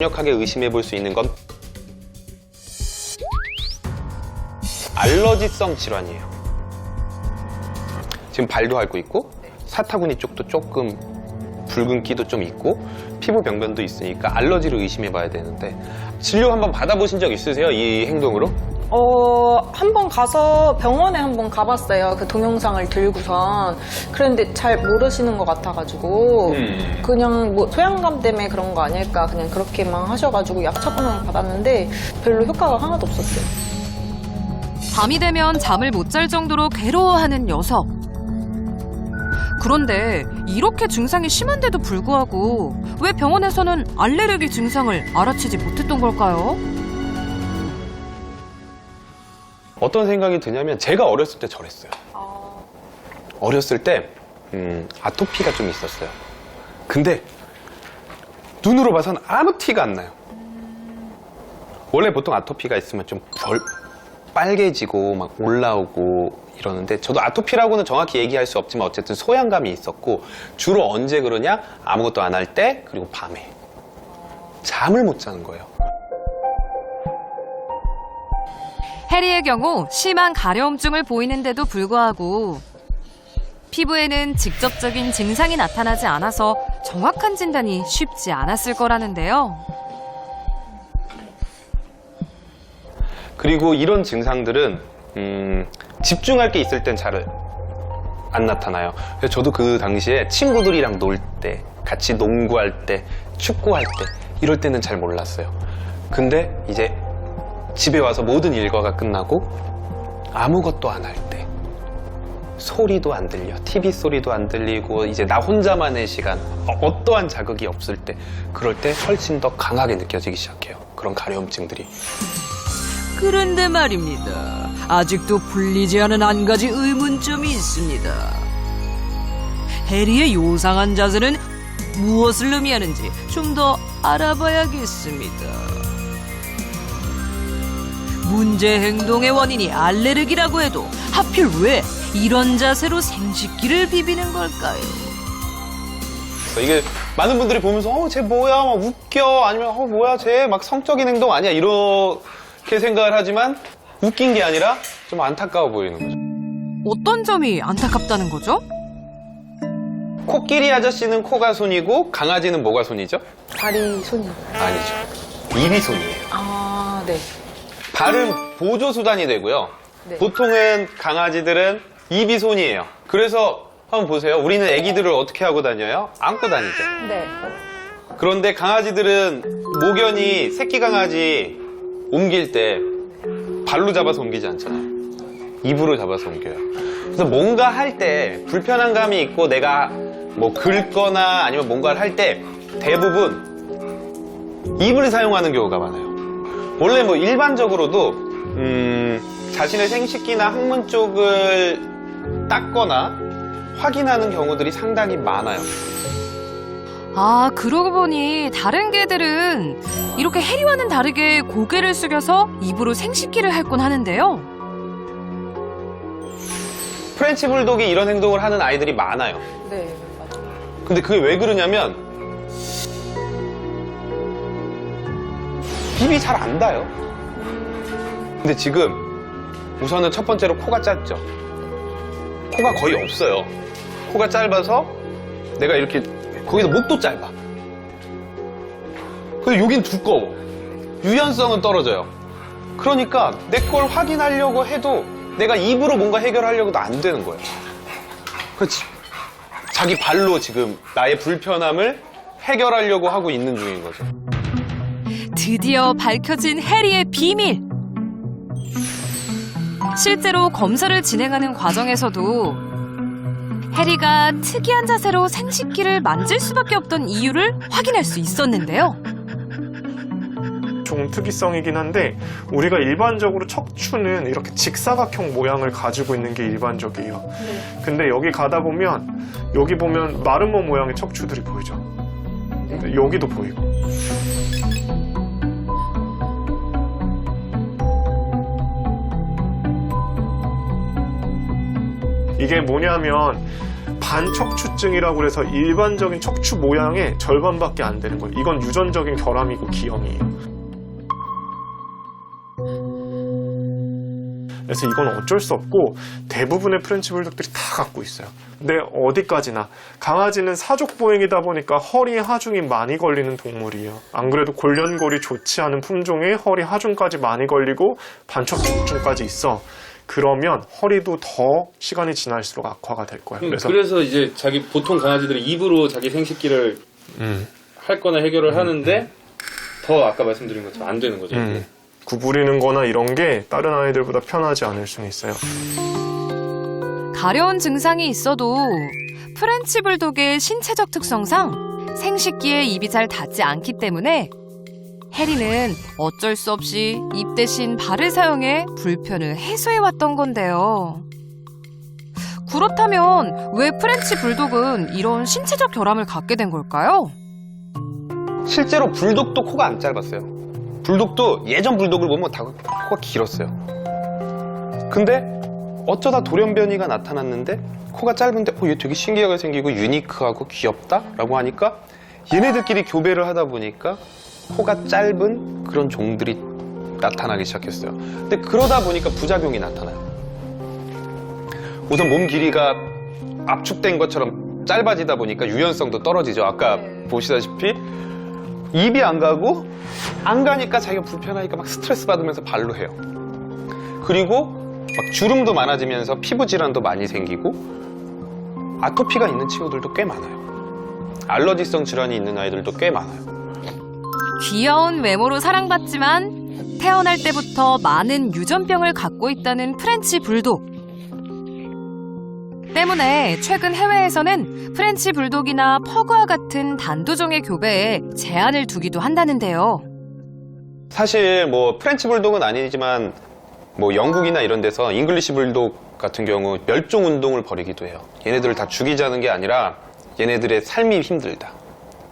강력하게 의심해 볼 수 있는 건 알러지성 질환이에요. 지금 발도 앓고 있고 사타구니 쪽도 조금 붉은기도 좀 있고 피부 병변도 있으니까 알러지를 의심해 봐야 되는데 진료 한번 받아보신 적 있으세요? 이 행동으로? 한번 가서 병원에 한번 가봤어요. 그 동영상을 들고선. 그런데 잘 모르시는 것 같아가지고 그냥 뭐 소양감 때문에 그런 거 아닐까 그냥 그렇게만 하셔가지고 약 처방을 받았는데 별로 효과가 하나도 없었어요. 밤이 되면 잠을 못 잘 정도로 괴로워하는 녀석. 그런데 이렇게 증상이 심한데도 불구하고 왜 병원에서는 알레르기 증상을 알아채지 못했던 걸까요? 어떤 생각이 드냐면 제가 어렸을 때 저랬어요. 어렸을 때 아토피가 좀 있었어요. 근데 눈으로 봐서는 아무 티가 안 나요. 원래 보통 아토피가 있으면 좀 빨개지고 막 올라오고 이러는데 저도 아토피라고는 정확히 얘기할 수 없지만 어쨌든 소양감이 있었고 주로 언제 그러냐? 아무것도 안 할 때 그리고 밤에 잠을 못 자는 거예요. 해리의 경우 심한 가려움증을 보이는데도 불구하고 피부에는 직접적인 증상이 나타나지 않아서 정확한 진단이 쉽지 않았을 거라는데요. 그리고 이런 증상들은 집중할 게 있을 땐 잘 안 나타나요. 그래서 저도 그 당시에 친구들이랑 놀 때, 같이 농구할 때, 축구할 때 이럴 때는 잘 몰랐어요. 근데 이제 집에 와서 모든 일과가 끝나고 아무것도 안 할 때 소리도 안 들려, TV 소리도 안 들리고 이제 나 혼자만의 시간, 어떠한 자극이 없을 때 그럴 때 훨씬 더 강하게 느껴지기 시작해요. 그런 가려움증들이. 그런데 말입니다. 아직도 풀리지 않은 한 가지 의문점이 있습니다. 해리의 요상한 자세는 무엇을 의미하는지 좀 더 알아봐야겠습니다. 문제 행동의 원인이 알레르기라고 해도 하필 왜 이런 자세로 생식기를 비비는 걸까요? 이게 많은 분들이 보면서 쟤 뭐야 막 웃겨 아니면 뭐야 쟤 막 성적인 행동 아니야 이렇게 생각을 하지만 웃긴 게 아니라 좀 안타까워 보이는 거죠. 어떤 점이 안타깝다는 거죠? 코끼리 아저씨는 코가 손이고 강아지는 뭐가 손이죠? 다리 손이. 아니죠. 입이 손이에요. 아, 네. 발은 보조 수단이 되고요. 네. 보통은 강아지들은 입이 손이에요. 그래서 한번 보세요. 우리는 애기들을 어떻게 하고 다녀요? 안고 다니죠. 네. 그런데 강아지들은 모견이 새끼 강아지 옮길 때 발로 잡아서 옮기지 않잖아요. 입으로 잡아서 옮겨요. 그래서 뭔가 할 때 불편한 감이 있고 내가 뭐 긁거나 아니면 뭔가를 할 때 대부분 입을 사용하는 경우가 많아요. 원래 뭐 일반적으로도 자신의 생식기나 항문 쪽을 닦거나 확인하는 경우들이 상당히 많아요. 아, 그러고 보니 다른 개들은 이렇게 해리와는 다르게 고개를 숙여서 입으로 생식기를 할곤 하는데요. 프렌치 불독이 이런 행동을 하는 아이들이 많아요. 네, 맞아요. 근데 그게 왜 그러냐면 입이 잘 안 닿아요. 근데 지금 우선은 첫 번째로 코가 짧죠. 코가 거의 없어요. 코가 짧아서 내가 이렇게 거기다 목도 짧아. 근데 여긴 두꺼워. 유연성은 떨어져요. 그러니까 내 걸 확인하려고 해도 내가 입으로 뭔가 해결하려고도 안 되는 거예요. 그렇지. 자기 발로 지금 나의 불편함을 해결하려고 하고 있는 중인 거죠. 드디어 밝혀진 해리의 비밀. 실제로 검사를 진행하는 과정에서도 해리가 특이한 자세로 생식기를 만질 수밖에 없던 이유를 확인할 수 있었는데요. 조금 특이성이긴 한데 우리가 일반적으로 척추는 이렇게 직사각형 모양을 가지고 있는 게 일반적이에요. 근데 여기 가다 보면 여기 보면 마름모 모양의 척추들이 보이죠. 여기도 보이고. 이게 뭐냐면 반척추증이라고 해서 일반적인 척추 모양의 절반밖에 안 되는 거예요. 이건 유전적인 결함이고 기형이에요. 그래서 이건 어쩔 수 없고 대부분의 프렌치 불독들이 다 갖고 있어요. 근데 어디까지나 강아지는 사족 보행이다 보니까 허리 하중이 많이 걸리는 동물이에요. 안 그래도 골련골이 좋지 않은 품종에 허리 하중까지 많이 걸리고 반척추증까지 있어. 그러면 허리도 더 시간이 지날수록 악화가 될 거예요. 그래서 이제 자기 보통 강아지들이 입으로 자기 생식기를 할 거나 해결을 하는데 더 아까 말씀드린 것처럼 안 되는 거죠. 구부리는 거나 이런 게 다른 아이들보다 편하지 않을 수는 있어요. 가려운 증상이 있어도 프렌치 불독의 신체적 특성상 생식기에 입이 잘 닿지 않기 때문에 해리는 어쩔 수 없이 입 대신 발을 사용해 불편을 해소해왔던 건데요. 그렇다면 왜 프렌치 불독은 이런 신체적 결함을 갖게 된 걸까요? 실제로 불독도 코가 안 짧았어요. 불독도 예전 불독을 보면 다 코가 길었어요. 근데 어쩌다 돌연변이가 나타났는데 코가 짧은데 얘 되게 신기하게 생기고 유니크하고 귀엽다? 라고 하니까 얘네들끼리 교배를 하다 보니까 코가 짧은 그런 종들이 나타나기 시작했어요. 근데 그러다 보니까 부작용이 나타나요. 우선 몸 길이가 압축된 것처럼 짧아지다 보니까 유연성도 떨어지죠. 아까 보시다시피 입이 안 가니까 자기가 불편하니까 막 스트레스 받으면서 발로 해요. 그리고 막 주름도 많아지면서 피부 질환도 많이 생기고 아토피가 있는 친구들도 꽤 많아요. 알러지성 질환이 있는 아이들도 꽤 많아요. 귀여운 외모로 사랑받지만 태어날 때부터 많은 유전병을 갖고 있다는 프렌치 불독. 때문에 최근 해외에서는 프렌치 불독이나 퍼그와 같은 단두종의 교배에 제한을 두기도 한다는데요. 사실 뭐 프렌치 불독은 아니지만 뭐 영국이나 이런 데서 잉글리시 불독 같은 경우 멸종 운동을 벌이기도 해요. 얘네들을 다 죽이자는 게 아니라 얘네들의 삶이 힘들다.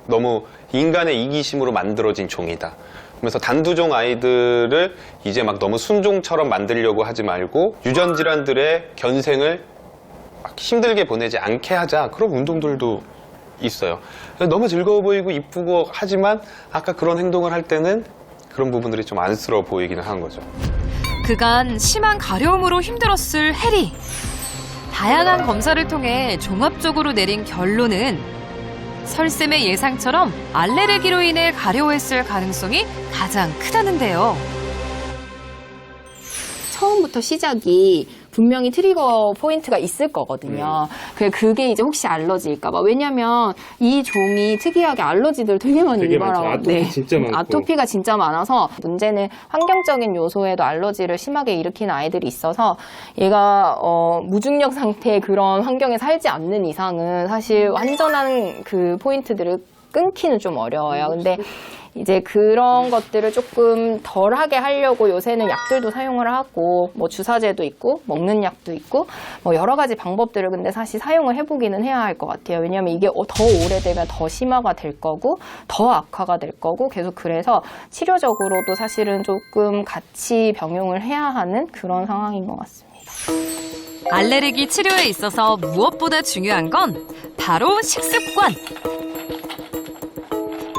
너무 인간의 이기심으로 만들어진 종이다. 그래서 단두종 아이들을 이제 막 너무 순종처럼 만들려고 하지 말고 유전 질환들의 견생을 막 힘들게 보내지 않게 하자. 그런 운동들도 있어요. 너무 즐거워 보이고 이쁘고 하지만 아까 그런 행동을 할 때는 그런 부분들이 좀 안쓰러워 보이기는 한 거죠. 그간 심한 가려움으로 힘들었을 해리. 다양한 검사를 통해 종합적으로 내린 결론은 설쌤의 예상처럼 알레르기로 인해 가려워했을 가능성이 가장 크다는데요. 처음부터 시작이 분명히 트리거 포인트가 있을 거거든요. 그게 이제 혹시 알러지일까봐. 왜냐면 이 종이 특이하게 알러지들 되게 많이 유발하고 아토피 진짜 많고. 아토피가 진짜 많아서 문제는 환경적인 요소에도 알러지를 심하게 일으키는 아이들이 있어서 얘가 무중력 상태의 그런 환경에 살지 않는 이상은 사실 완전한 그 포인트들을 끊기는 좀 어려워요. 근데 이제 그런 것들을 조금 덜하게 하려고 요새는 약들도 사용을 하고 뭐 주사제도 있고 먹는 약도 있고 뭐 여러 가지 방법들을 근데 사실 사용을 해보기는 해야 할 것 같아요. 왜냐하면 이게 더 오래되면 더 심화가 될 거고 더 악화가 될 거고 계속 그래서 치료적으로도 사실은 조금 같이 병용을 해야 하는 그런 상황인 것 같습니다. 알레르기 치료에 있어서 무엇보다 중요한 건 바로 식습관.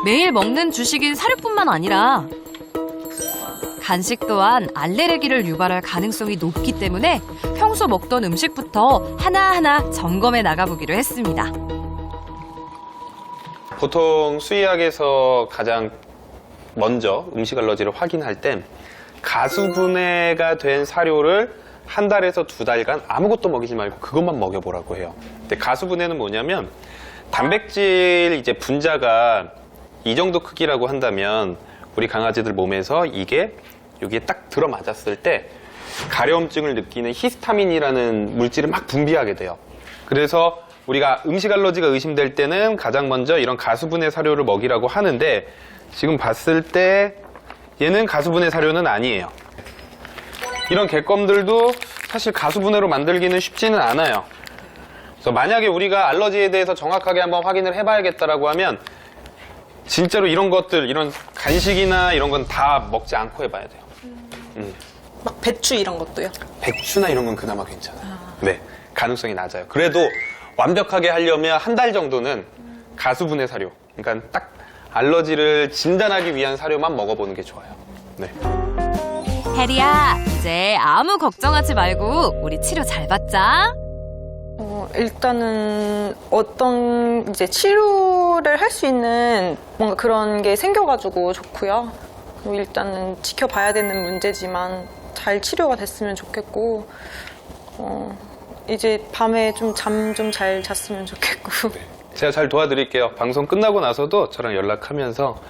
매일 먹는 주식인 사료뿐만 아니라 간식 또한 알레르기를 유발할 가능성이 높기 때문에 평소 먹던 음식부터 하나하나 점검해 나가보기로 했습니다. 보통 수의학에서 가장 먼저 음식 알러지를 확인할 땐 가수분해가 된 사료를 한 달에서 2달간 아무것도 먹이지 말고 그것만 먹여보라고 해요. 근데 가수분해는 뭐냐면 단백질 이제 분자가 이 정도 크기라고 한다면 우리 강아지들 몸에서 이게 여기에 딱 들어맞았을 때 가려움증을 느끼는 히스타민이라는 물질을 막 분비하게 돼요. 그래서 우리가 음식 알러지가 의심될 때는 가장 먼저 이런 가수분해 사료를 먹이라고 하는데 지금 봤을 때 얘는 가수분해 사료는 아니에요. 이런 객검들도 사실 가수분해로 만들기는 쉽지는 않아요. 그래서 만약에 우리가 알러지에 대해서 정확하게 한번 확인을 해봐야겠다라고 하면 진짜로 이런 것들, 이런 간식이나 이런 건 다 먹지 않고 해봐야 돼요. 막 배추 이런 것도요? 백추나 이런 건 그나마 괜찮아요. 네, 가능성이 낮아요. 그래도 완벽하게 하려면 한 달 정도는 가수분해 사료, 그러니까 딱 알러지를 진단하기 위한 사료만 먹어보는 게 좋아요. 네. 해리야, 이제 아무 걱정하지 말고 우리 치료 잘 받자. 일단은 어떤 이제 치료를 할 수 있는 뭔가 그런 게 생겨가지고 좋고요. 그리고 일단은 지켜봐야 되는 문제지만 잘 치료가 됐으면 좋겠고, 이제 밤에 좀 잠 좀 잘 잤으면 좋겠고. 제가 잘 도와드릴게요. 방송 끝나고 나서도 저랑 연락하면서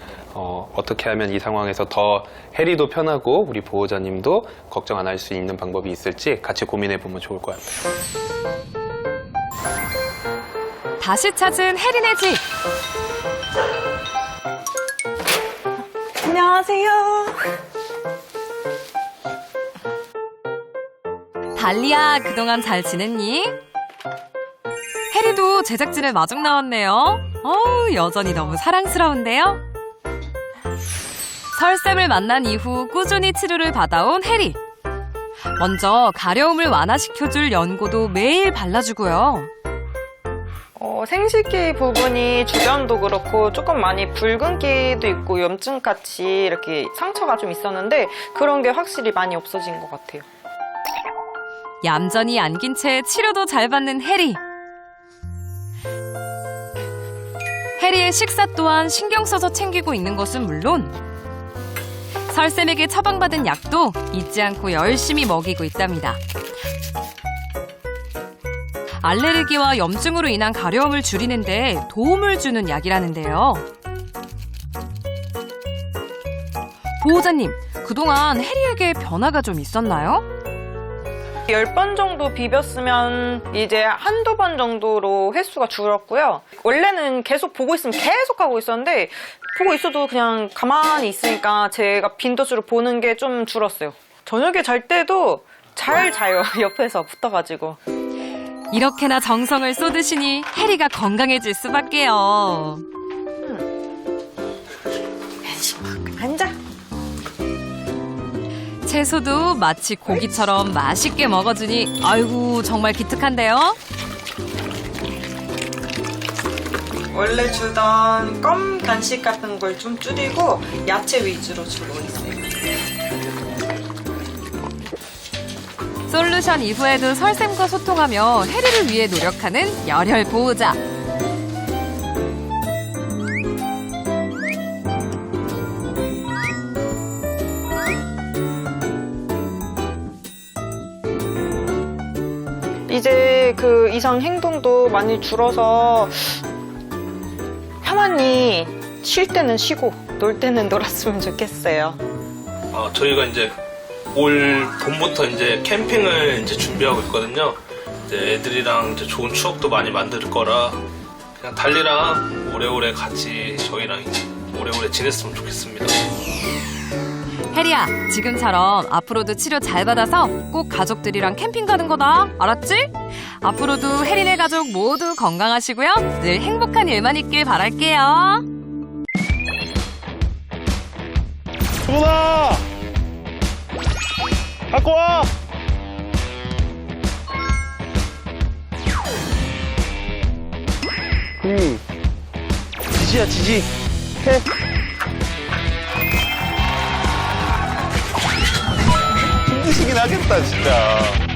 어떻게 하면 이 상황에서 더 해리도 편하고 우리 보호자님도 걱정 안 할 수 있는 방법이 있을지 같이 고민해보면 좋을 것 같아요. 다시 찾은 해리네 집. 안녕하세요. 달리야, 그동안 잘 지냈니? 해리도 제작진을 마중 나왔네요. 어우, 여전히 너무 사랑스러운데요? 설쌤을 만난 이후 꾸준히 치료를 받아온 해리. 먼저 가려움을 완화시켜줄 연고도 매일 발라주고요. 생식기 부분이 주변도 그렇고 조금 많이 붉은기도 있고 염증같이 이렇게 상처가 좀 있었는데 그런 게 확실히 많이 없어진 것 같아요. 얌전히 안긴 채 치료도 잘 받는 해리. 해리의 식사 또한 신경 써서 챙기고 있는 것은 물론 설쌤에게 처방받은 약도 잊지 않고 열심히 먹이고 있답니다. 알레르기와 염증으로 인한 가려움을 줄이는데 도움을 주는 약이라는데요. 보호자님, 그동안 해리에게 변화가 좀 있었나요? 10번 정도 비볐으면 이제 한두 번 정도로 횟수가 줄었고요. 원래는 계속 보고 있으면 계속 하고 있었는데 보고 있어도 그냥 가만히 있으니까 제가 빈도수를 보는 게 좀 줄었어요. 저녁에 잘 때도 잘 자요. 옆에서 붙어가지고. 이렇게나 정성을 쏟으시니 해리가 건강해질 수밖에요. 앉아. 채소도 마치 고기처럼 맛있게 먹어주니 아이고 정말 기특한데요. 원래 주던 껌 간식 같은 걸 좀 줄이고 야채 위주로 주고 있어요. 솔루션 이후에도 설쌤과 소통하며 해리를 위해 노력하는 열혈 보호자. 이제 그 이상 행동도 많이 줄어서 편안히 쉴 때는 쉬고 놀 때는 놀았으면 좋겠어요. 저희가 이제 올 봄부터 이제 캠핑을 이제 준비하고 있거든요. 이제 애들이랑 이제 좋은 추억도 많이 만들 거라 그냥 달리랑 오래오래 같이 저희랑 이제 오래오래 지냈으면 좋겠습니다. 해리야, 지금처럼 앞으로도 치료 잘 받아서 꼭 가족들이랑 캠핑 가는 거다. 알았지? 앞으로도 해리네 가족 모두 건강하시고요. 늘 행복한 일만 있길 바랄게요. 수문아! 갖고 와! 지지야, 지지. 해. 힘드시긴 하겠다, 진짜.